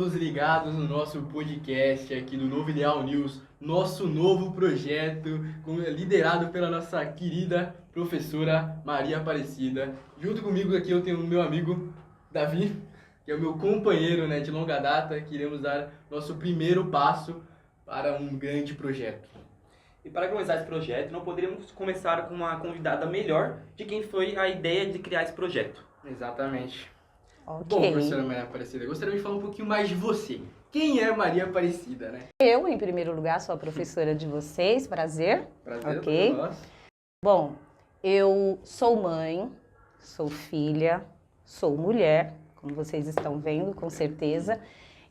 todos ligados no nosso podcast aqui do Novo Ideal News, nosso novo projeto liderado pela nossa querida professora Maria Aparecida. Junto comigo aqui eu tenho o meu amigo Davi, que é o meu companheiro, né, de longa data, que iremos dar nosso primeiro passo para um grande projeto. E para começar esse projeto, não poderíamos começar com uma convidada melhor de quem foi a ideia de criar esse projeto. Exatamente. Ok. Bom, professora Maria Aparecida, gostaria de falar um pouquinho mais de você. Quem é Maria Aparecida, né? Eu, em primeiro lugar, sou a professora de vocês, prazer. Prazer Ok. todo nosso. Bom, eu sou mãe, sou filha, sou mulher, como vocês estão vendo, com certeza.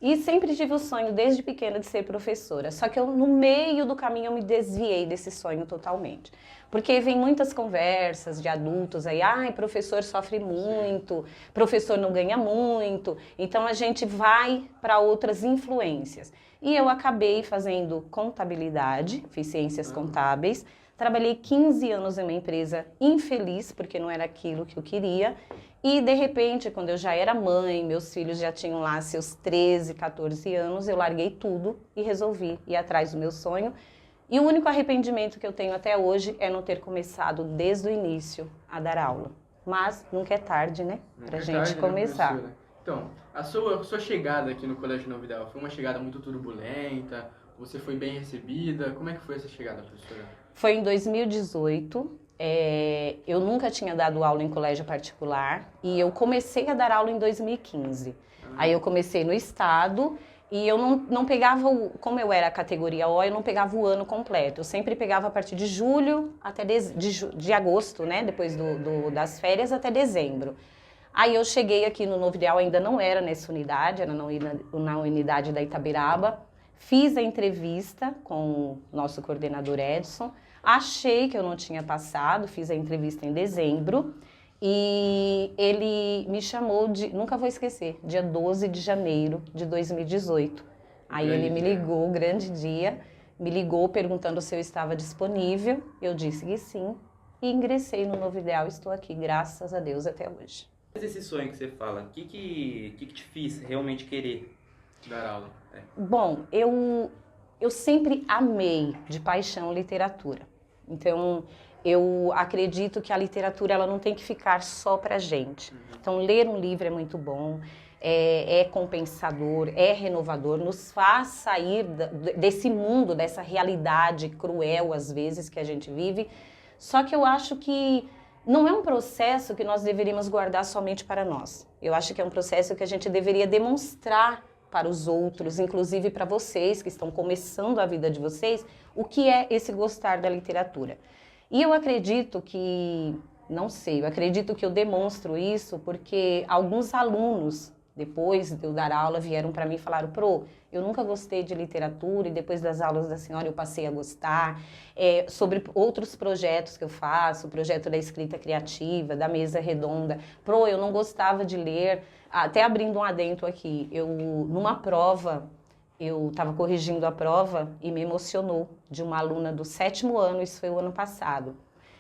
E sempre tive o sonho, desde pequena, de ser professora. Só que eu, no meio do caminho, eu me desviei desse sonho totalmente. Porque vem muitas conversas de adultos aí, professor sofre muito, professor não ganha muito. Então, a gente vai para outras influências. E eu acabei fazendo contabilidade, fiz ciências contábeis. Trabalhei 15 anos em uma empresa infeliz, porque não era aquilo que eu queria. E, de repente, quando eu já era mãe, meus filhos já tinham lá seus 13, 14 anos, eu larguei tudo e resolvi ir atrás do meu sonho. E o único arrependimento que eu tenho até hoje é não ter começado desde o início a dar aula. Mas nunca é tarde, né? Pra gente começar. Né, então, a sua chegada aqui no Colégio Novo Ideal foi uma chegada muito turbulenta? Você foi bem recebida? Como é que foi essa chegada, professora? Foi em 2018. Eu nunca tinha dado aula em colégio particular e eu comecei a dar aula em 2015. Aí eu comecei no estado e eu não pegava, como eu era a categoria O, eu não pegava o ano completo. Eu sempre pegava a partir de julho até de agosto, né? Depois das férias até dezembro. Aí eu cheguei aqui no Novo Ideal, ainda não era nessa unidade, era na unidade da Itabiraba. Fiz a entrevista com o nosso coordenador Edson. Achei que eu não tinha passado, fiz a entrevista em dezembro e ele me chamou nunca vou esquecer, dia 12 de janeiro de 2018. Aí ele me ligou, grande dia, me ligou perguntando se eu estava disponível, eu disse que sim e ingressei no Novo Ideal, estou aqui, graças a Deus, até hoje. Esse sonho que você fala, o que te fez realmente querer dar aula? Bom, eu sempre amei de paixão literatura. Então, eu acredito que a literatura ela não tem que ficar só pra gente. Então, ler um livro é muito bom, é compensador, é renovador, nos faz sair desse mundo, dessa realidade cruel, às vezes, que a gente vive. Só que eu acho que não é um processo que nós deveríamos guardar somente para nós. Eu acho que é um processo que a gente deveria demonstrar para os outros, inclusive para vocês que estão começando a vida de vocês, o que é esse gostar da literatura. E eu acredito que, não sei, eu acredito que eu demonstro isso porque alguns alunos, depois de eu dar aula, vieram para mim e falaram: Pro, eu nunca gostei de literatura e depois das aulas da senhora eu passei a gostar. Sobre outros projetos que eu faço, o projeto da escrita criativa, da mesa redonda. Pro, eu não gostava de ler. Até abrindo um adendo aqui, numa prova, eu estava corrigindo a prova e me emocionou de uma aluna do 7º ano, isso foi o ano passado.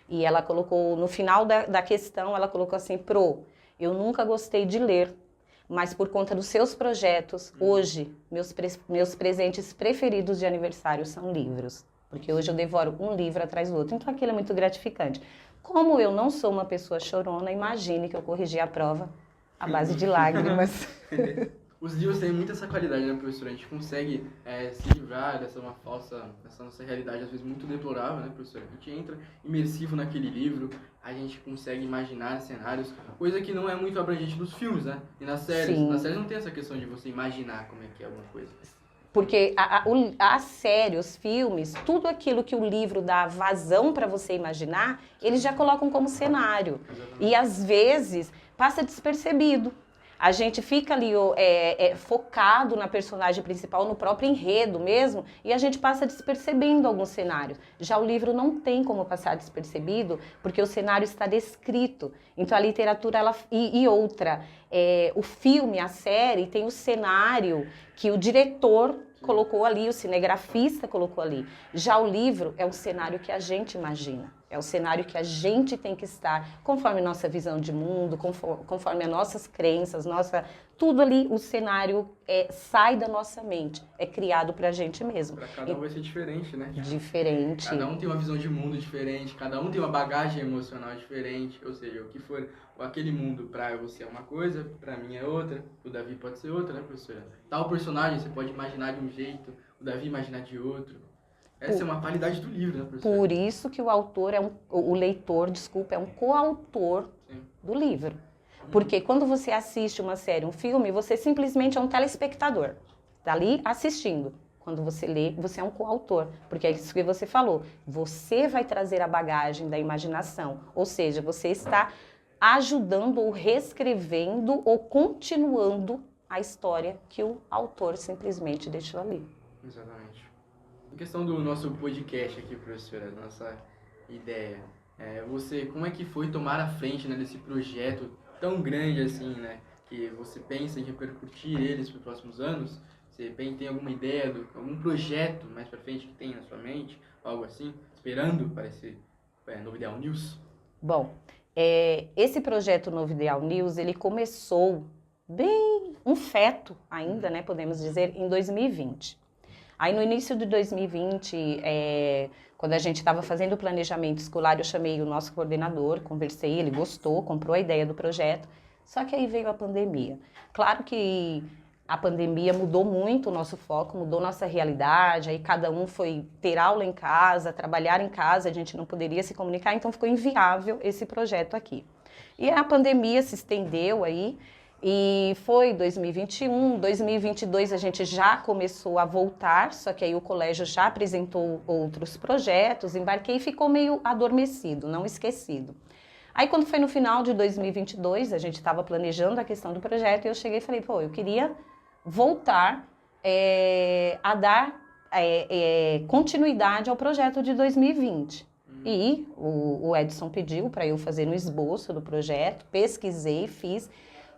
E ela colocou, no final da questão, ela colocou assim: Pro, eu nunca gostei de ler, mas por conta dos seus projetos, hoje, meus presentes preferidos de aniversário são livros. Porque hoje eu devoro um livro atrás do outro, então aquilo é muito gratificante. Como eu não sou uma pessoa chorona, imagine que eu corrigi a prova à base de lágrimas. Os livros têm muita essa qualidade, né, professora? A gente consegue se livrar dessa nossa realidade, às vezes, muito deplorável, né, professora? A gente entra imersivo naquele livro, a gente consegue imaginar cenários, coisa que não é muito abrangente nos filmes, né? E nas séries. Sim. Nas séries não tem essa questão de você imaginar como é que é alguma coisa. Porque a série, os filmes, tudo aquilo que o livro dá vazão para você imaginar, eles já colocam como cenário. Exatamente. E às vezes passa despercebido. A gente fica ali focado na personagem principal, no próprio enredo mesmo, e a gente passa despercebendo alguns cenários. Já o livro não tem como passar despercebido, porque o cenário está descrito. Então a literatura, o filme, a série, tem o cenário que o diretor colocou ali, o cinegrafista colocou ali. Já o livro é um cenário que a gente imagina. É o cenário que a gente tem que estar, conforme nossa visão de mundo, conforme as nossas crenças, tudo ali, o cenário sai da nossa mente, é criado pra gente mesmo. Pra cada um vai ser diferente, né? Diferente. Cada um tem uma visão de mundo diferente, cada um tem uma bagagem emocional diferente, ou seja, o que for aquele mundo pra você é uma coisa, pra mim é outra, o Davi pode ser outra, né, professora? Tal personagem você pode imaginar de um jeito, o Davi imaginar de outro. Essa é uma qualidade do livro, né, professora? Por isso que o leitor, desculpa, é um coautor do livro. Porque quando você assiste uma série, um filme, você simplesmente é um telespectador. Está ali assistindo. Quando você lê, você é um coautor. Porque é isso que você falou. Você vai trazer a bagagem da imaginação. Ou seja, você está ajudando ou reescrevendo ou continuando a história que o autor simplesmente deixou ali. Exatamente. A questão do nosso podcast aqui, professora, nossa ideia, como é que foi tomar a frente, né, desse projeto tão grande assim, né, que você pensa em repercutir eles para os próximos anos? Você tem alguma ideia, algum projeto mais para frente que tem na sua mente, algo assim, esperando para esse Novo Ideal News? Bom, esse projeto Novo Ideal News, ele começou bem um feto ainda, né, podemos dizer, em 2020. Aí no início de 2020, quando a gente estava fazendo o planejamento escolar, eu chamei o nosso coordenador, conversei, ele gostou, comprou a ideia do projeto, só que aí veio a pandemia. Claro que a pandemia mudou muito o nosso foco, mudou nossa realidade, aí cada um foi ter aula em casa, trabalhar em casa, a gente não poderia se comunicar, então ficou inviável esse projeto aqui. E a pandemia se estendeu aí, e foi 2021, 2022 a gente já começou a voltar, só que aí o colégio já apresentou outros projetos, embarquei e ficou meio adormecido, não esquecido. Aí quando foi no final de 2022, a gente estava planejando a questão do projeto e eu cheguei e falei, eu queria voltar a dar continuidade ao projeto de 2020. E o Edson pediu para eu fazer um esboço do projeto, pesquisei, fiz.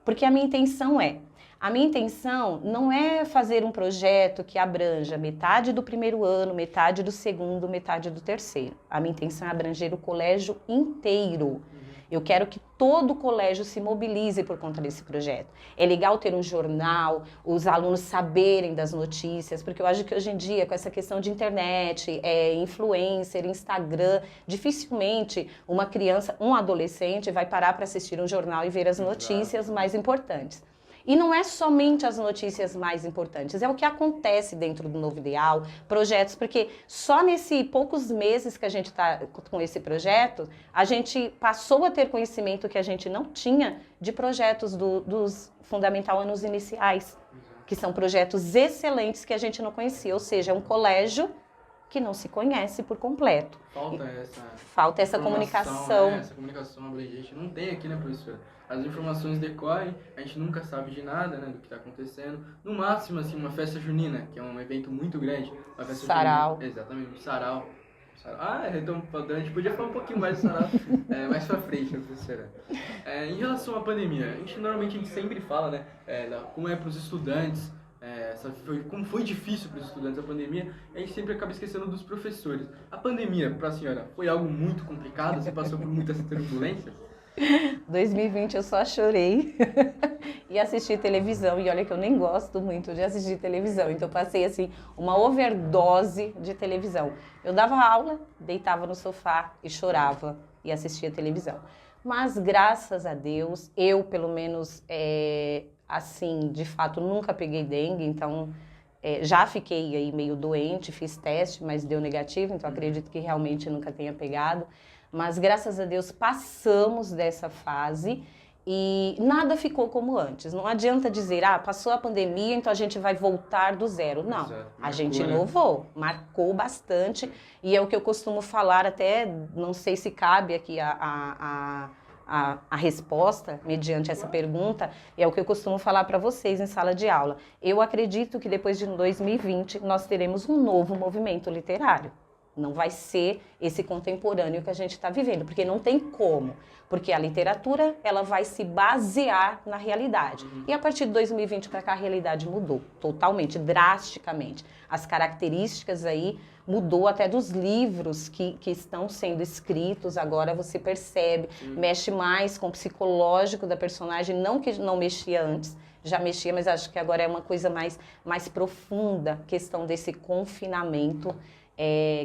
Porque a minha intenção não é fazer um projeto que abranja metade do primeiro ano, metade do segundo, metade do terceiro. A minha intenção é abranger o colégio inteiro. Eu quero que todo o colégio se mobilize por conta desse projeto. É legal ter um jornal, os alunos saberem das notícias, porque eu acho que hoje em dia, com essa questão de internet, influencer, Instagram, dificilmente uma criança, um adolescente vai parar para assistir um jornal e ver as notícias mais importantes. E não é somente as notícias mais importantes, é o que acontece dentro do Novo Ideal, projetos, porque só nesses poucos meses que a gente está com esse projeto, a gente passou a ter conhecimento que a gente não tinha de projetos dos Fundamental Anos Iniciais, que são projetos excelentes que a gente não conhecia, ou seja, é um colégio que não se conhece por completo. Falta essa comunicação. Né? Essa comunicação abrangente não tem aqui, né, professora? As informações decorrem, a gente nunca sabe de nada, né, do que está acontecendo. No máximo, assim, uma festa junina, que é um evento muito grande. Uma festa sarau. Junina, exatamente, um sarau. Então a gente podia falar um pouquinho mais do sarau mais pra frente, né, professora? Em relação à pandemia, a gente sempre fala, né, como é para os estudantes, como foi difícil para os estudantes a pandemia, a gente sempre acaba esquecendo dos professores. A pandemia, para a senhora, foi algo muito complicado? Você passou por muitas turbulências? 2020 eu só chorei e assisti televisão, e olha que eu nem gosto muito de assistir televisão, então eu passei assim uma overdose de televisão. Eu dava aula, deitava no sofá e chorava e assistia televisão. Mas graças a Deus, eu pelo menos assim, de fato nunca peguei dengue, então já fiquei aí meio doente, fiz teste, mas deu negativo, então acredito que realmente nunca tenha pegado. Mas, graças a Deus, passamos dessa fase e nada ficou como antes. Não adianta dizer, passou a pandemia, então a gente vai voltar do zero. Não, a gente inovou, marcou bastante. E é o que eu costumo falar, até não sei se cabe aqui a resposta, mediante essa pergunta, é o que eu costumo falar para vocês em sala de aula. Eu acredito que depois de 2020 nós teremos um novo movimento literário. Não vai ser esse contemporâneo que a gente está vivendo, porque não tem como. Porque a literatura, ela vai se basear na realidade. E a partir de 2020 para cá, a realidade mudou totalmente, drasticamente. As características aí mudou até dos livros que estão sendo escritos, agora você percebe, mexe mais com o psicológico da personagem, não que não mexia antes, já mexia, mas acho que agora é uma coisa mais profunda, questão desse confinamento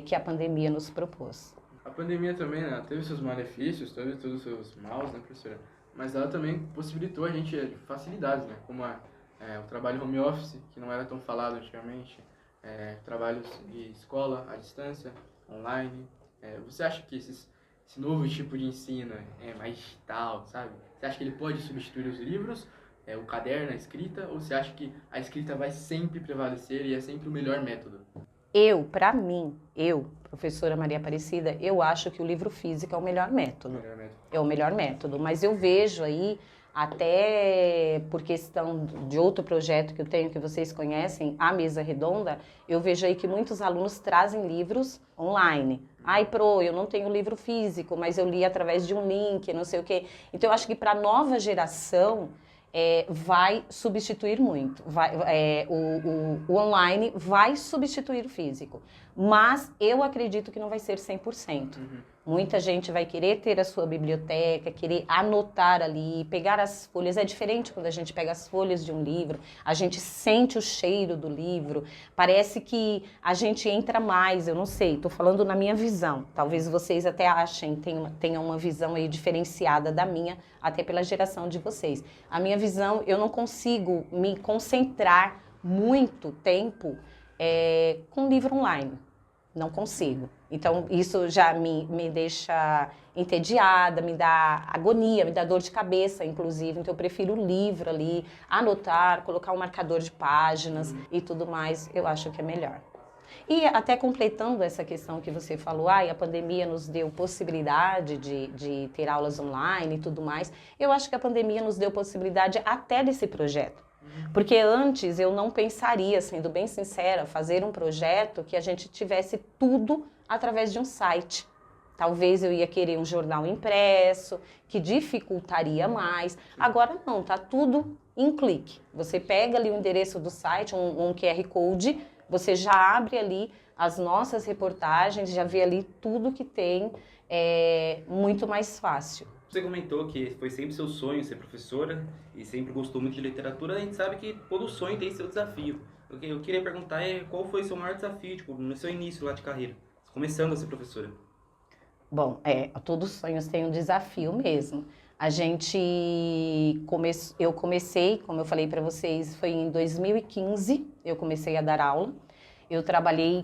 que a pandemia nos propôs. A pandemia também, né, teve seus malefícios, teve todos os seus maus, né, professora? Mas ela também possibilitou a gente facilidades, né, como o trabalho home office, que não era tão falado antigamente, trabalhos de escola à distância, online. Você acha que esse novo tipo de ensino é mais digital, sabe? Você acha que ele pode substituir os livros, o caderno, a escrita, ou você acha que a escrita vai sempre prevalecer e é sempre o melhor método? Para mim, professora Maria Aparecida, eu acho que o livro físico é o melhor método. É o melhor método, mas eu vejo aí, até por questão de outro projeto que eu tenho, que vocês conhecem, a Mesa Redonda, eu vejo aí que muitos alunos trazem livros online. Eu não tenho livro físico, mas eu li através de um link, não sei o quê. Então, eu acho que para a nova geração, vai substituir muito. O online vai substituir o físico. Mas eu acredito que não vai ser 100%. Muita gente vai querer ter a sua biblioteca, querer anotar ali, pegar as folhas. É diferente quando a gente pega as folhas de um livro, a gente sente o cheiro do livro, parece que a gente entra mais, eu não sei, estou falando na minha visão. Talvez vocês até achem, tenham uma visão aí diferenciada da minha, até pela geração de vocês. A minha visão, eu não consigo me concentrar muito tempo com livro online. Não consigo. Então, isso já me deixa entediada, me dá agonia, me dá dor de cabeça, inclusive. Então, eu prefiro o livro ali, anotar, colocar um marcador de páginas e tudo mais. Eu acho que é melhor. E até completando essa questão que você falou, a pandemia nos deu possibilidade de ter aulas online e tudo mais. Eu acho que a pandemia nos deu possibilidade até desse projeto. Porque antes eu não pensaria, sendo bem sincera, fazer um projeto que a gente tivesse tudo através de um site. Talvez eu ia querer um jornal impresso, que dificultaria mais. Agora não, tá tudo em clique. Você pega ali o endereço do site, um QR Code, você já abre ali as nossas reportagens, já vê ali tudo que tem, muito mais fácil. Você comentou que foi sempre seu sonho ser professora e sempre gostou muito de literatura. A gente sabe que todo sonho tem seu desafio. O que eu queria perguntar qual foi o seu maior desafio, no seu início lá de carreira, começando a ser professora? Bom, todos os sonhos têm um desafio mesmo. Eu comecei, como eu falei para vocês, foi em 2015, eu comecei a dar aula. Eu trabalhei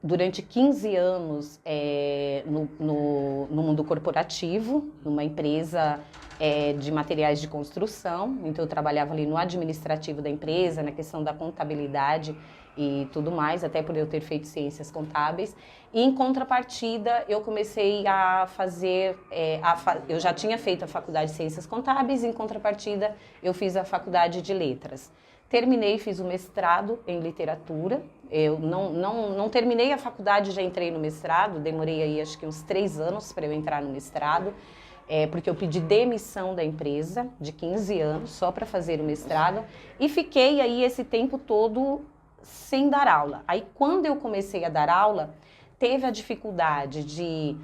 durante 15 anos no mundo corporativo, numa empresa de materiais de construção. Então, eu trabalhava ali no administrativo da empresa, na questão da contabilidade e tudo mais, até por eu ter feito ciências contábeis. E, em contrapartida, eu comecei a fazer... eu já tinha feito a faculdade de ciências contábeis, e, em contrapartida, eu fiz a faculdade de letras. Terminei, fiz o mestrado em literatura. Eu não terminei a faculdade, já entrei no mestrado. Demorei aí acho que uns 3 anos para eu entrar no mestrado, porque eu pedi demissão da empresa de 15 anos só para fazer o mestrado. E fiquei aí esse tempo todo sem dar aula. Aí quando eu comecei a dar aula, teve a dificuldade de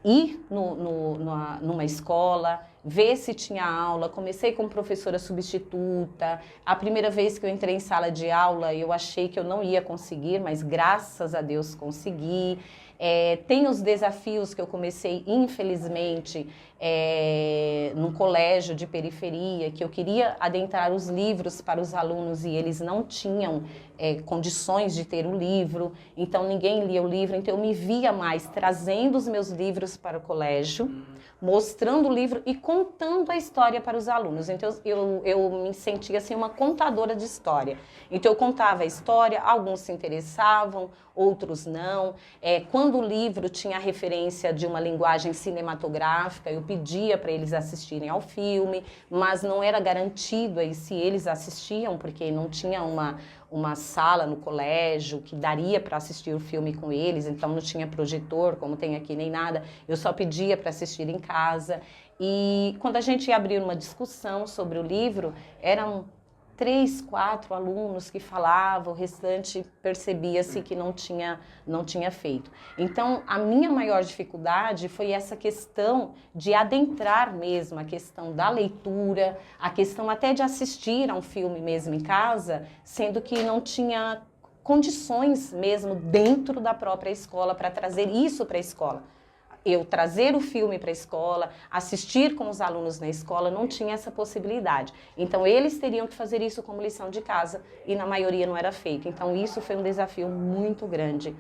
ir numa escola, ver se tinha aula. Comecei como professora substituta. A primeira vez que eu entrei em sala de aula, eu achei que eu não ia conseguir, mas graças a Deus consegui. Tem os desafios que eu comecei, infelizmente, num colégio de periferia, que eu queria adentrar os livros para os alunos e eles não tinham condições de ter o livro, então ninguém lia o livro, então eu me via mais trazendo os meus livros para o colégio, mostrando o livro e contando a história para os alunos. Então eu me sentia assim uma contadora de história. Então eu contava a história, alguns se interessavam, outros não. Quando o livro tinha a referência de uma linguagem cinematográfica, eu pedia para eles assistirem ao filme, mas não era garantido aí se eles assistiam, porque não tinha uma sala no colégio que daria para assistir o filme com eles, então não tinha projetor, como tem aqui, nem nada. Eu só pedia para assistir em casa. E quando a gente abriu uma discussão sobre o livro, eram 3, 4 alunos que falavam, o restante percebia-se que não tinha feito. Então, a minha maior dificuldade foi essa questão de adentrar mesmo a questão da leitura, a questão até de assistir a um filme mesmo em casa, sendo que não tinha condições mesmo dentro da própria escola para trazer isso para a escola. Eu trazer o filme para a escola, assistir com os alunos na escola, não tinha essa possibilidade. Então, eles teriam que fazer isso como lição de casa e na maioria não era feito. Então, isso foi um desafio muito grande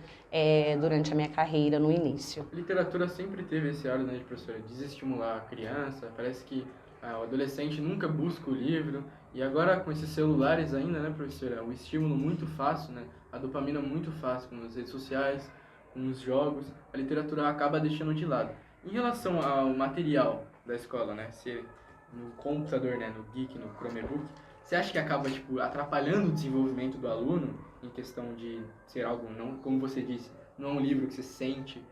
durante a minha carreira no início. A literatura sempre teve esse ar, né, de professora, desestimular a criança. Parece que o adolescente nunca busca o livro. E agora, com esses celulares ainda, né, professora, o estímulo muito fácil, né, a dopamina muito fácil com as redes sociais, com os jogos, a literatura acaba deixando de lado. Em relação ao material da escola, né, se no computador, né, no Geek, no Chromebook, você acha que acaba atrapalhando o desenvolvimento do aluno em questão de ser algo, não, como você disse, não é um livro que você sente,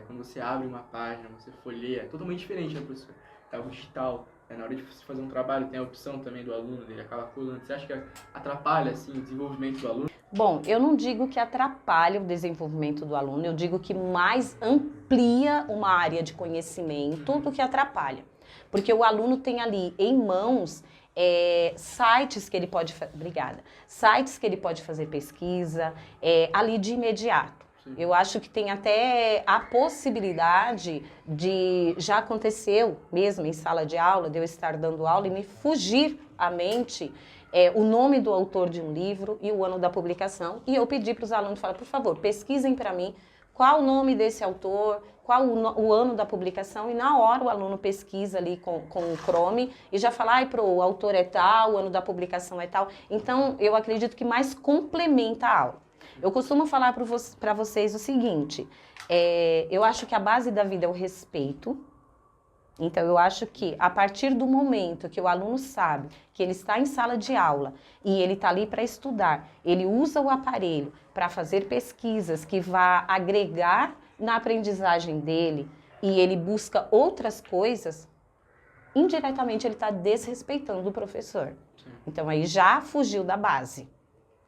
quando você abre uma página, você folheia, é totalmente diferente, né, professor? É algo digital, na hora de você fazer um trabalho tem a opção também do aluno, dele acaba colando. Você acha que atrapalha, assim, o desenvolvimento do aluno? Bom, eu não digo que atrapalha o desenvolvimento do aluno, eu digo que mais amplia uma área de conhecimento do que atrapalha. Porque o aluno tem ali em mãos sites que ele pode fazer pesquisa ali de imediato. Sim. Eu acho que tem até a possibilidade de, já aconteceu mesmo em sala de aula, de eu estar dando aula e me fugir à mente o nome do autor de um livro e o ano da publicação, e eu pedi para os alunos, falar, por favor, pesquisem para mim qual o nome desse autor, qual o ano da publicação, e na hora o aluno pesquisa ali com o Chrome e já fala, o autor é tal, o ano da publicação é tal. Então, eu acredito que mais complementa a aula. Eu costumo falar para vocês o seguinte, eu acho que a base da vida é o respeito. Então, eu acho que a partir do momento que o aluno sabe que ele está em sala de aula e ele está ali para estudar, ele usa o aparelho para fazer pesquisas que vá agregar na aprendizagem dele e ele busca outras coisas, indiretamente ele está desrespeitando o professor. Então, aí já fugiu da base.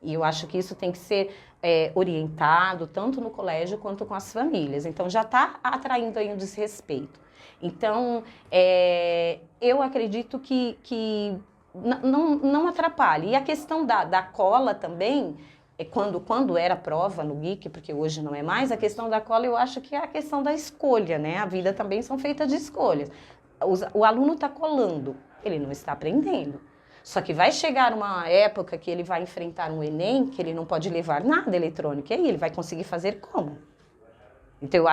E eu acho que isso tem que ser orientado tanto no colégio quanto com as famílias. Então, já está atraindo aí um desrespeito. Então, eu acredito que não atrapalhe. E a questão da cola também, quando era prova no Geek, porque hoje não é mais, a questão da cola eu acho que é a questão da escolha, né? A vida também são feitas de escolhas. O aluno está colando, ele não está aprendendo. Só que vai chegar uma época que ele vai enfrentar um Enem, que ele não pode levar nada eletrônico, e aí ele vai conseguir fazer como? Então,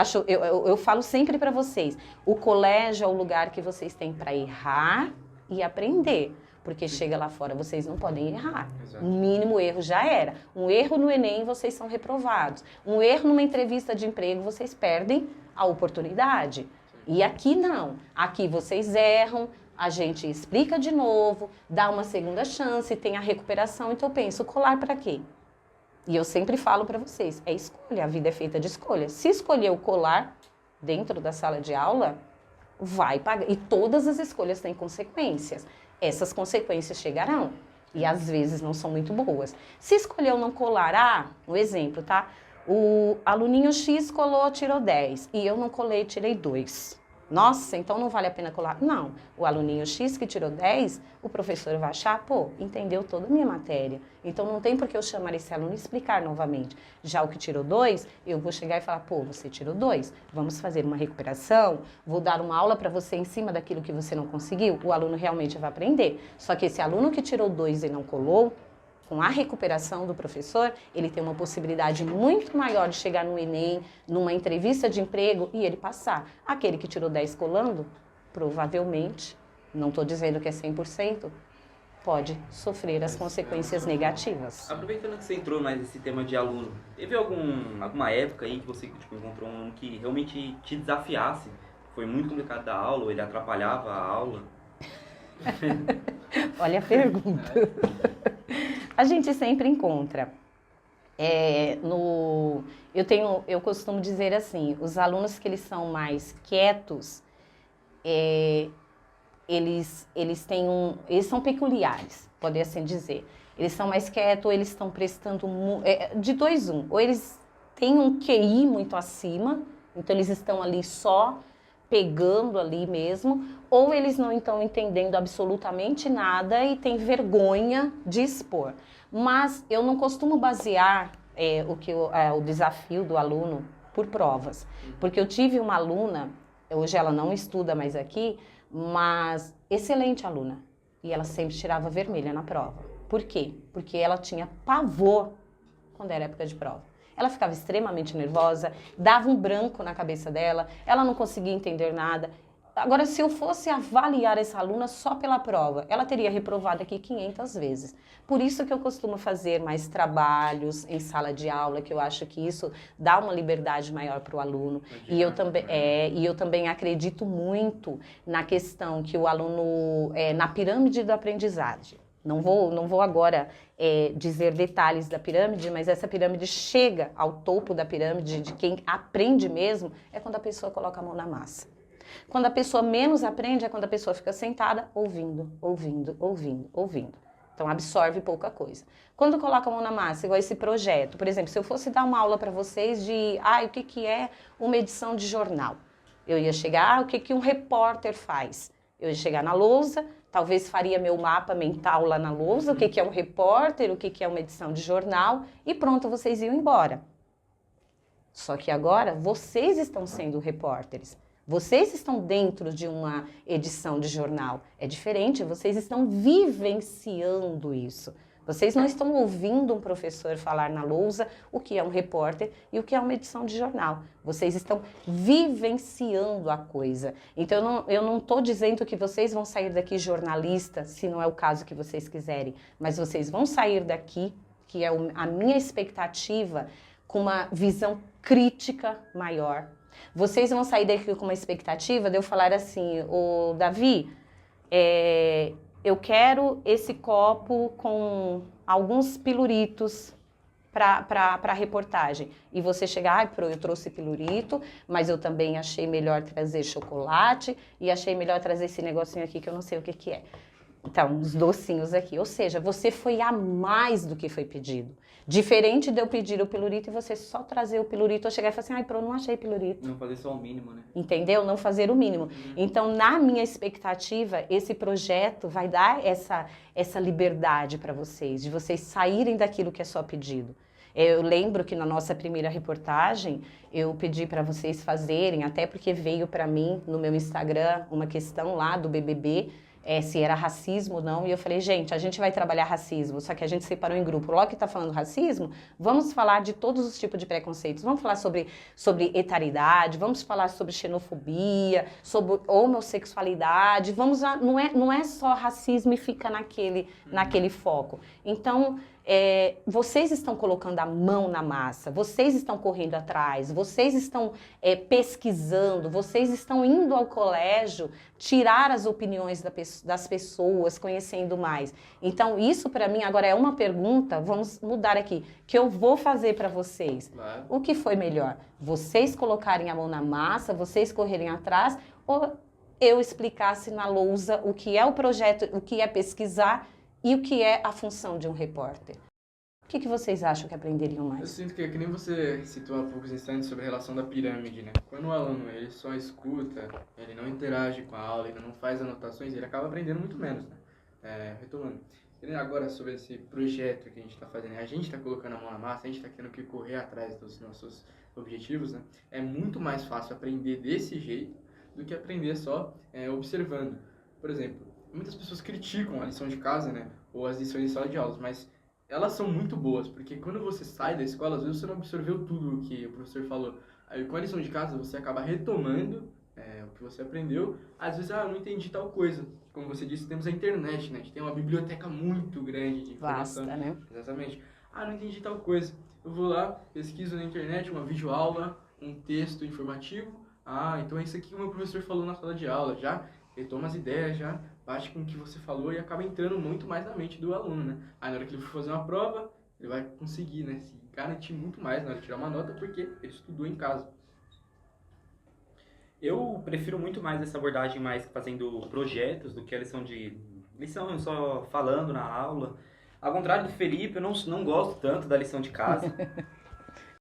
eu falo sempre para vocês, o colégio é o lugar que vocês têm para errar e aprender. Porque chega lá fora, vocês não podem errar. Exato. Um mínimo erro já era. Um erro no Enem, vocês são reprovados. Um erro numa entrevista de emprego, vocês perdem a oportunidade. E aqui não. Aqui vocês erram, a gente explica de novo, dá uma segunda chance, tem a recuperação. Então, eu penso, colar para quê? E eu sempre falo para vocês, é escolha, a vida é feita de escolha. Se escolher o colar dentro da sala de aula, vai pagar. E todas as escolhas têm consequências. Essas consequências chegarão. E às vezes não são muito boas. Se escolheu não colar, um exemplo, tá? O aluninho X colou, tirou 10. E eu não colei, tirei 2. Nossa, então não vale a pena colar? Não. O aluninho X que tirou 10, o professor vai achar, entendeu toda a minha matéria. Então não tem por que eu chamar esse aluno e explicar novamente. Já o que tirou 2, eu vou chegar e falar, você tirou 2, vamos fazer uma recuperação, vou dar uma aula para você em cima daquilo que você não conseguiu. O aluno realmente vai aprender. Só que esse aluno que tirou 2 e não colou, com a recuperação do professor, ele tem uma possibilidade muito maior de chegar no Enem, numa entrevista de emprego e ele passar. Aquele que tirou 10 colando, provavelmente, não estou dizendo que é 100%, pode sofrer as consequências negativas. Aproveitando que você entrou mais nesse tema de aluno, teve alguma época aí que você encontrou um aluno que realmente te desafiasse? Foi muito complicado dar aula, ou ele atrapalhava a aula? Olha a pergunta. A gente sempre encontra. Eu costumo dizer assim, os alunos que eles são mais quietos, eles são peculiares, pode assim dizer. Eles são mais quietos, ou eles estão prestando de dois um. Ou eles têm um QI muito acima, então eles estão ali só pegando ali mesmo, ou eles não estão entendendo absolutamente nada e têm vergonha de expor. Mas eu não costumo basear o desafio do aluno por provas, porque eu tive uma aluna, hoje ela não estuda mais aqui, mas excelente aluna, e ela sempre tirava vermelha na prova. Por quê? Porque ela tinha pavor quando era época de prova. Ela ficava extremamente nervosa, dava um branco na cabeça dela, ela não conseguia entender nada. Agora, se eu fosse avaliar essa aluna só pela prova, ela teria reprovado aqui 500 vezes. Por isso que eu costumo fazer mais trabalhos em sala de aula, que eu acho que isso dá uma liberdade maior para o aluno. E eu também acredito muito na questão que o aluno, na pirâmide da aprendizagem. Não vou agora dizer detalhes da pirâmide, mas essa pirâmide chega ao topo da pirâmide de quem aprende mesmo, é quando a pessoa coloca a mão na massa. Quando a pessoa menos aprende é quando a pessoa fica sentada ouvindo. Então absorve pouca coisa. Quando coloca a mão na massa, igual esse projeto, por exemplo, se eu fosse dar uma aula para vocês de o que é uma edição de jornal, eu ia chegar, o que um repórter faz? Eu ia chegar na lousa, talvez faria meu mapa mental lá na lousa, o que é um repórter, o que é uma edição de jornal, e pronto, vocês iam embora. Só que agora vocês estão sendo repórteres. Vocês estão dentro de uma edição de jornal. É diferente, vocês estão vivenciando isso. Vocês não estão ouvindo um professor falar na lousa o que é um repórter e o que é uma edição de jornal. Vocês estão vivenciando a coisa. Então, eu não estou dizendo que vocês vão sair daqui jornalistas, se não é o caso que vocês quiserem. Mas vocês vão sair daqui, que é a minha expectativa, com uma visão crítica maior. Vocês vão sair daqui com uma expectativa de eu falar assim, Davi, eu quero esse copo com alguns piluritos para reportagem. E você chegar, eu trouxe pilurito, mas eu também achei melhor trazer chocolate e achei melhor trazer esse negocinho aqui que eu não sei o que é. Então, os docinhos aqui. Ou seja, você foi a mais do que foi pedido. Diferente de eu pedir o pilurito e você só trazer o pilurito, eu chegar e falar assim, não achei pilurito. Não fazer só o mínimo, né? Entendeu? Não fazer o mínimo. Então, na minha expectativa, esse projeto vai dar essa liberdade para vocês, de vocês saírem daquilo que é só pedido. Eu lembro que na nossa primeira reportagem, eu pedi para vocês fazerem, até porque veio para mim no meu Instagram uma questão lá do BBB, se era racismo ou não, e eu falei, gente, a gente vai trabalhar racismo, só que a gente separou em grupo. Logo que está falando racismo, vamos falar de todos os tipos de preconceitos, vamos falar sobre etaridade, vamos falar sobre xenofobia, sobre homossexualidade, não é só racismo e fica naquele foco. Então, vocês estão colocando a mão na massa, vocês estão correndo atrás, vocês estão pesquisando, vocês estão indo ao colégio tirar as opiniões das pessoas, conhecendo mais. Então, isso para mim agora é uma pergunta, vamos mudar aqui, que eu vou fazer para vocês. Claro. O que foi melhor? Vocês colocarem a mão na massa, vocês correrem atrás, ou eu explicasse na lousa o que é o projeto, o que é pesquisar e o que é a função de um repórter? O que vocês acham que aprenderiam mais? Eu sinto que nem você citou há poucos instantes sobre a relação da pirâmide, né? Quando o aluno ele só escuta, ele não interage com a aula, ele não faz anotações, ele acaba aprendendo muito menos, né? Retomando. E agora sobre esse projeto que a gente está fazendo, a gente está colocando a mão na massa, a gente está tendo que correr atrás dos nossos objetivos, né? É muito mais fácil aprender desse jeito do que aprender só observando. Por exemplo, muitas pessoas criticam a lição de casa, né? Ou as lições de sala de aulas, mas elas são muito boas, porque quando você sai da escola, às vezes você não absorveu tudo o que o professor falou. Aí com a lição de casa, você acaba retomando o que você aprendeu. Às vezes, eu não entendi tal coisa. Como você disse, temos a internet, né? A gente tem uma biblioteca muito grande de informação. Vasta, né? Exatamente. Não entendi tal coisa. Eu vou lá, pesquiso na internet uma videoaula, um texto informativo. Então é isso aqui que o meu professor falou na sala de aula. Já retoma as ideias já, bate com o que você falou e acaba entrando muito mais na mente do aluno, né? Aí na hora que ele for fazer uma prova, ele vai conseguir, né, se garantir muito mais na hora de tirar uma nota porque ele estudou em casa. Eu prefiro muito mais essa abordagem mais fazendo projetos do que a lição só falando na aula. Ao contrário do Felipe, eu não gosto tanto da lição de casa.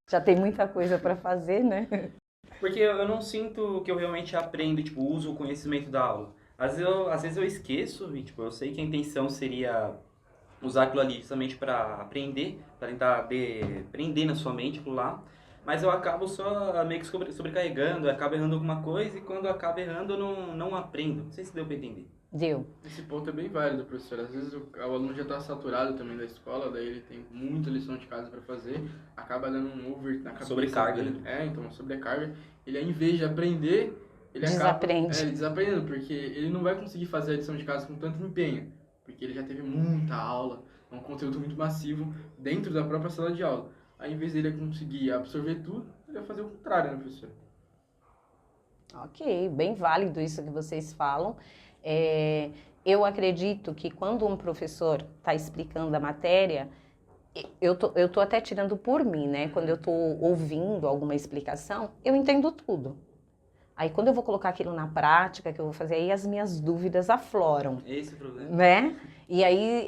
Já tem muita coisa para fazer, né? Porque eu não sinto que eu realmente aprendo, tipo, uso o conhecimento da aula. Às vezes eu esqueço e, tipo, eu sei que a intenção seria usar aquilo ali justamente para aprender, para tentar prender na sua mente aquilo lá. Mas eu acabo só meio que sobrecarregando, eu acabo errando alguma coisa e quando eu acabo errando eu não aprendo. Não sei se deu para entender. Deu. Esse ponto é bem válido, professor. Às vezes o aluno já está saturado também da escola, daí ele tem muita lição de casa para fazer, acaba dando um over na cabeça Sobrecarga, dele. né? Então uma sobrecarga. Ele, ao invés de aprender, ele Desaprende. acaba desaprendendo, porque ele não vai conseguir fazer a lição de casa com tanto empenho, porque ele já teve muita aula, um conteúdo muito massivo dentro da própria sala de aula. Ao invés dele conseguir absorver tudo, ele vai fazer o contrário, né, professor? Ok, bem válido isso que vocês falam. Eu acredito que quando um professor está explicando a matéria, eu tô até tirando por mim, né? Quando eu tô ouvindo alguma explicação, eu entendo tudo. Aí quando eu vou colocar aquilo na prática, que eu vou fazer, aí as minhas dúvidas afloram. Esse é o problema. Né? E aí,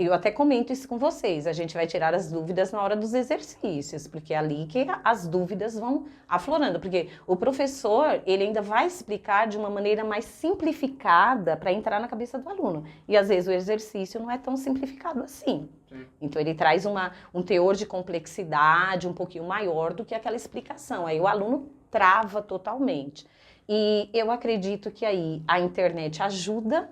eu até comento isso com vocês, a gente vai tirar as dúvidas na hora dos exercícios, porque é ali que as dúvidas vão aflorando, porque o professor, ele ainda vai explicar de uma maneira mais simplificada para entrar na cabeça do aluno, e às vezes o exercício não é tão simplificado assim. Sim. Então ele traz um teor de complexidade um pouquinho maior do que aquela explicação, aí o aluno trava totalmente. E eu acredito que aí a internet ajuda,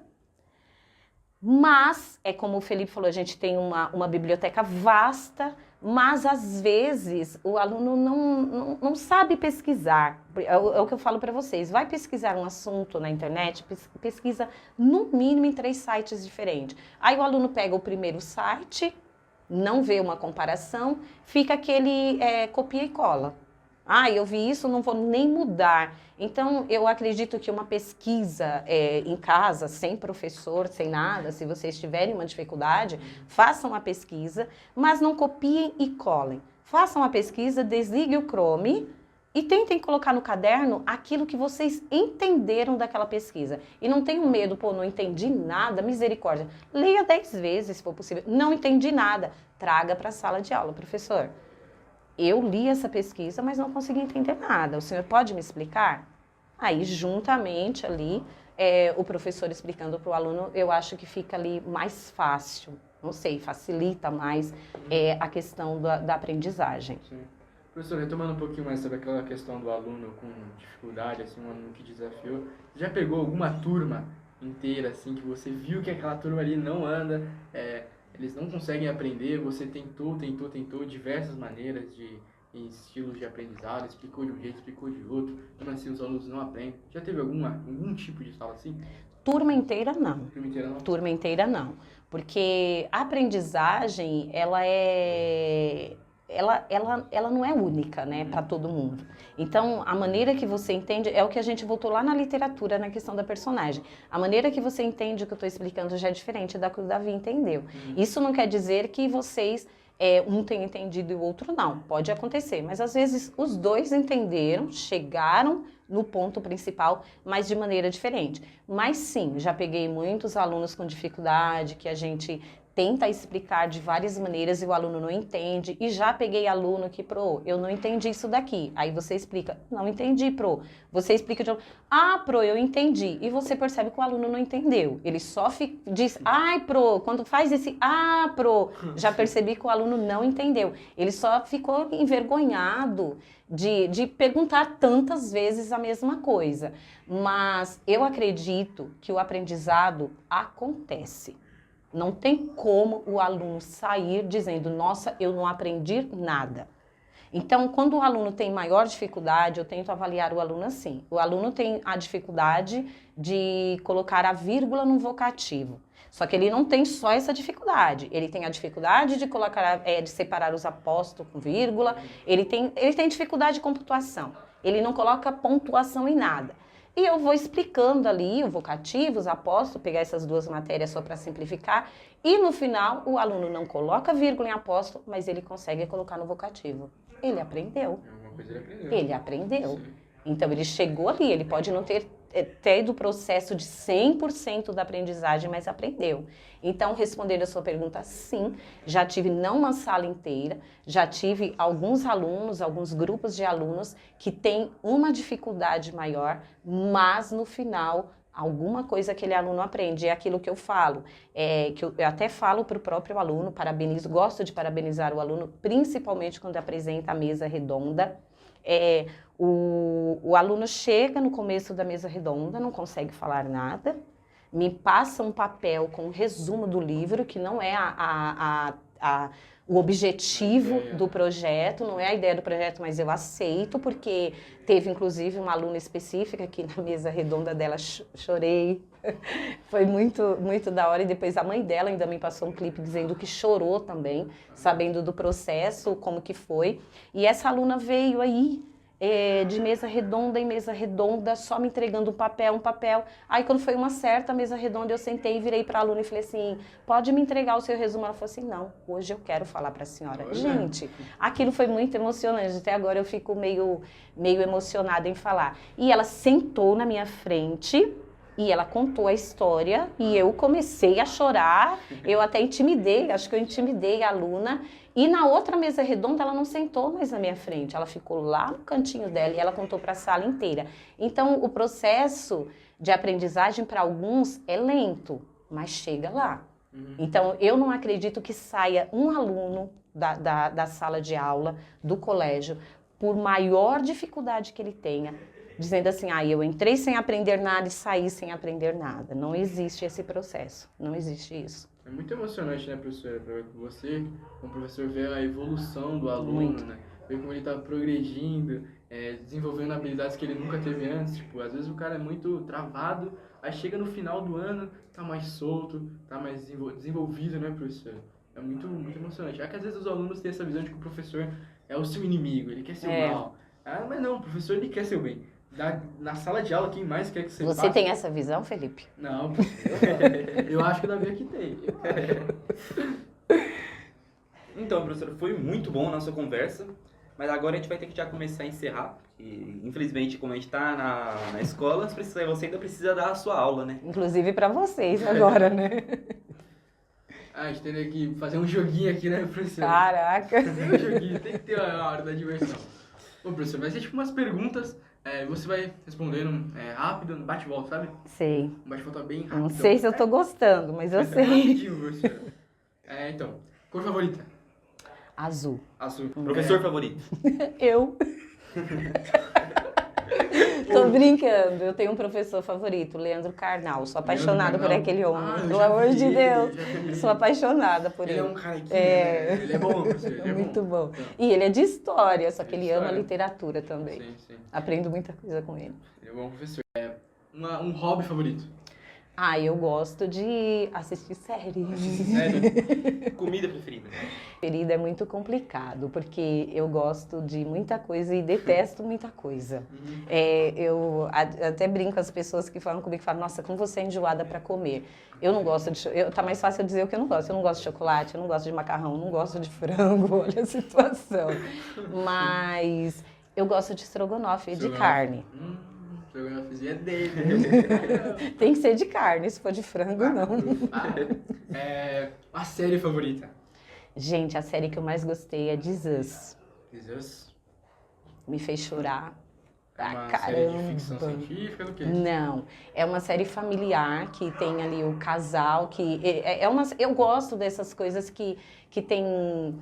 mas, é como o Felipe falou, a gente tem uma biblioteca vasta, mas às vezes o aluno não sabe pesquisar. É o que eu falo para vocês, vai pesquisar um assunto na internet, pesquisa no mínimo em 3 sites diferentes. Aí o aluno pega o primeiro site, não vê uma comparação, fica aquele copia e cola. Eu vi isso, não vou nem mudar. Então, eu acredito que uma pesquisa em casa, sem professor, sem nada, se vocês tiverem uma dificuldade, façam a pesquisa, mas não copiem e colem. Façam a pesquisa, desliguem o Chrome e tentem colocar no caderno aquilo que vocês entenderam daquela pesquisa. E não tenham medo, não entendi nada, misericórdia. Leia 10 vezes, se for possível. Não entendi nada. Traga para a sala de aula, professor. Eu li essa pesquisa, mas não consegui entender nada. O senhor pode me explicar? Aí, juntamente ali, o professor explicando para o aluno, eu acho que fica ali mais fácil. Não sei, facilita mais a questão da aprendizagem. Sim. Professor, retomando um pouquinho mais sobre aquela questão do aluno com dificuldade, assim, um aluno que desafiou, já pegou alguma turma inteira, assim, que você viu que aquela turma ali não anda, eles não conseguem aprender, você tentou diversas maneiras em estilos de aprendizado, explicou de um jeito, explicou de outro, então assim os alunos não aprendem. Já teve algum tipo de sala assim? Turma inteira não. Turma inteira não? Turma inteira não. Porque a aprendizagem, ela não é única, né, para todo mundo. Então, a maneira que você entende, é o que a gente voltou lá na literatura, na questão da personagem. A maneira que você entende o que eu estou explicando já é diferente da que o Davi entendeu. Isso não quer dizer que vocês, um tenha entendido e o outro não. Pode acontecer, mas às vezes os dois entenderam, chegaram no ponto principal, mas de maneira diferente. Mas sim, já peguei muitos alunos com dificuldade, que a gente tenta explicar de várias maneiras e o aluno não entende. E já peguei aluno que, eu não entendi isso daqui. Aí você explica, não entendi, Você explica de novo, eu entendi. E você percebe que o aluno não entendeu. Ele só diz, quando faz esse, já percebi que o aluno não entendeu. Ele só ficou envergonhado de perguntar tantas vezes a mesma coisa. Mas eu acredito que o aprendizado acontece. Não tem como o aluno sair dizendo, nossa, eu não aprendi nada. Então, quando o aluno tem maior dificuldade, eu tento avaliar o aluno assim. O aluno tem a dificuldade de colocar a vírgula no vocativo. Só que ele não tem só essa dificuldade. Ele tem a dificuldade de colocar, de separar os apóstolos com vírgula. Ele tem dificuldade de pontuação. Ele não coloca pontuação em nada. E eu vou explicando ali o vocativo, os apóstolos, pegar essas duas matérias só para simplificar. E no final, o aluno não coloca vírgula em apóstolo, mas ele consegue colocar no vocativo. Ele aprendeu. Alguma coisa ele aprendeu. Ele aprendeu. Sim. Então, ele chegou ali, ele pode não ter tido o processo de 100% da aprendizagem, mas aprendeu. Então, respondendo a sua pergunta, sim, já tive não uma sala inteira, já tive alguns alunos, alguns grupos de alunos que têm uma dificuldade maior, mas no final, alguma coisa aquele aluno aprende. É aquilo que eu falo, que eu até falo para o próprio aluno, gosto de parabenizar o aluno, principalmente quando apresenta a mesa redonda. O aluno chega no começo da mesa redonda, não consegue falar nada, me passa um papel com um resumo do livro, que não é o objetivo do projeto, não é a ideia do projeto, mas eu aceito, porque teve inclusive uma aluna específica que na mesa redonda dela chorei, foi muito, muito da hora, e depois a mãe dela ainda me passou um clipe dizendo que chorou também, sabendo do processo, como que foi, e essa aluna veio aí, de mesa redonda em mesa redonda, só me entregando um papel. Aí quando foi uma certa mesa redonda, eu sentei e virei para a aluna e falei assim, pode me entregar o seu resumo? Ela falou assim, não, hoje eu quero falar para a senhora. Gente, aquilo foi muito emocionante, até agora eu fico meio emocionada em falar. E ela sentou na minha frente e ela contou a história e eu comecei a chorar, eu até intimidei, acho que eu intimidei a aluna. E na outra mesa redonda ela não sentou mais na minha frente, ela ficou lá no cantinho dela e ela contou para a sala inteira. Então o processo de aprendizagem para alguns é lento, mas chega lá. Então eu não acredito que saia um aluno da sala de aula, do colégio, por maior dificuldade que ele tenha, dizendo assim, eu entrei sem aprender nada e saí sem aprender nada. Não existe esse processo, não existe isso. É muito emocionante, né, professora, para você, como professor, ver a evolução do aluno, Muito. né? Ver como ele está progredindo, desenvolvendo habilidades que ele nunca teve antes. Tipo, às vezes o cara é muito travado, aí chega no final do ano, tá mais solto, tá mais desenvolvido, né, professor? É muito, muito emocionante. É que às vezes os alunos têm essa visão de que o professor é o seu inimigo, ele quer ser o mal. Mas não, o professor ele quer ser o bem. Na sala de aula, quem mais quer que você Você passe? tem essa visão, Felipe? Não, eu acho que o Davi aqui tem. Então, professora, foi muito bom a nossa conversa, mas agora a gente vai ter que já começar a encerrar. E, infelizmente, como a gente está na escola, você ainda precisa dar a sua aula, né? Inclusive para vocês agora, né? A gente tem que fazer um joguinho aqui, né, professor? Caraca! Tem um joguinho, tem que ter a hora da diversão. Ô, professor, vai ser tipo umas perguntas, você vai respondendo rápido, bate e volta, sabe? Sei. Um bate e volta bem rápido. Não sei se eu tô gostando, mas eu sei. Rapidinho, professor. Então, cor favorita? Azul. Azul. Professor favorito? Eu. Tô brincando, eu tenho um professor favorito, Leandro Carnal. Sou apaixonada por aquele homem, pelo amor de Deus. Sou apaixonada por ele. Ele é um cara que... Ele é bom, professor. Ele é Muito bom. Então, E ele é de história, só que ele ama História. literatura também. sim, sim. Aprendo muita coisa com ele. Ele é bom professor. Um hobby favorito? Eu gosto de assistir série. Sério? Comida preferida? Preferida é muito complicado, porque eu gosto de muita coisa e detesto muita coisa. Eu até brinco com as pessoas que falam comigo, falam, nossa, como você é enjoada para comer. Eu não gosto de... Tá mais fácil eu dizer o que eu não gosto. Eu não gosto de chocolate, eu não gosto de macarrão, eu não gosto de frango, olha a situação. Mas eu gosto de estrogonofe de carne. Estrogonofe é dele. Tem que ser de carne, se for de frango, não. A série favorita? Gente, a série que eu mais gostei é This Us. This Us? Me fez chorar. É uma Caramba. série de ficção científica do quê? Não, é uma série familiar que tem ali o casal, que eu gosto dessas coisas que tem,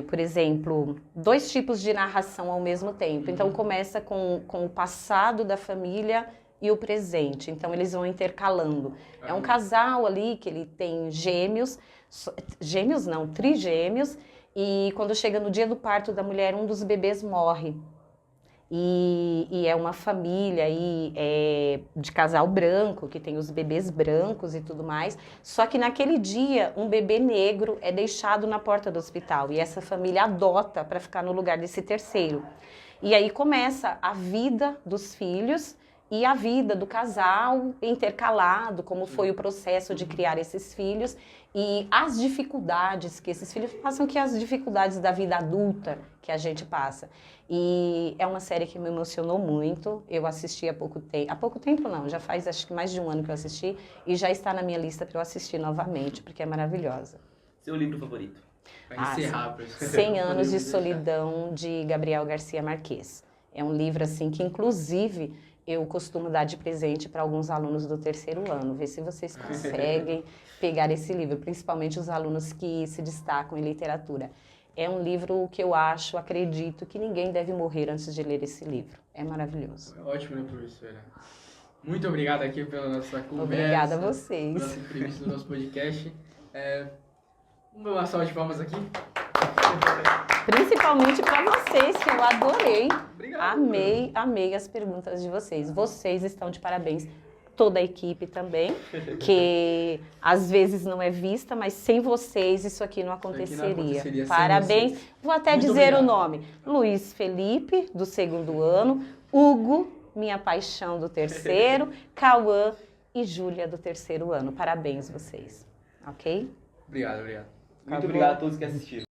por exemplo, dois tipos de narração ao mesmo tempo. Então começa com o passado da família e o presente, então eles vão intercalando. É um casal ali que ele tem gêmeos não, trigêmeos, e quando chega no dia do parto da mulher, um dos bebês morre. E é uma família aí, de casal branco, que tem os bebês brancos e tudo mais. Só que naquele dia, um bebê negro é deixado na porta do hospital. E essa família adota para ficar no lugar desse terceiro. E aí começa a vida dos filhos e a vida do casal intercalado, como foi o processo de criar esses filhos e as dificuldades que esses filhos passam, que as dificuldades da vida adulta que a gente passa. E é uma série que me emocionou muito. Eu assisti há pouco tempo não, já faz acho que mais de um ano que eu assisti e já está na minha lista para eu assistir novamente, porque é maravilhosa. Seu livro favorito? Para encerrar, professor. 100 Anos de Solidão, de Gabriel Garcia Marques. É um livro assim que, inclusive, eu costumo dar de presente para alguns alunos do terceiro ano. Ver se vocês conseguem pegar esse livro, principalmente os alunos que se destacam em literatura. É um livro que eu acredito que ninguém deve morrer antes de ler esse livro. É maravilhoso. Ótimo, né, professora? Muito obrigado aqui pela nossa conversa. Obrigada a vocês. Pela nossa entrevista do nosso podcast. Uma salva de palmas aqui. Principalmente para vocês, que eu adorei. Obrigado. Amei as perguntas de vocês. Vocês estão de parabéns. Toda a equipe também, que às vezes não é vista, mas sem vocês isso aqui não aconteceria. Parabéns. Vou até Muito dizer obrigado. o nome. Luiz Felipe, do segundo ano. Hugo, minha paixão, do terceiro. Cauã e Júlia, do terceiro ano. Parabéns vocês. Ok? Obrigado. Muito obrigado a todos que assistiram.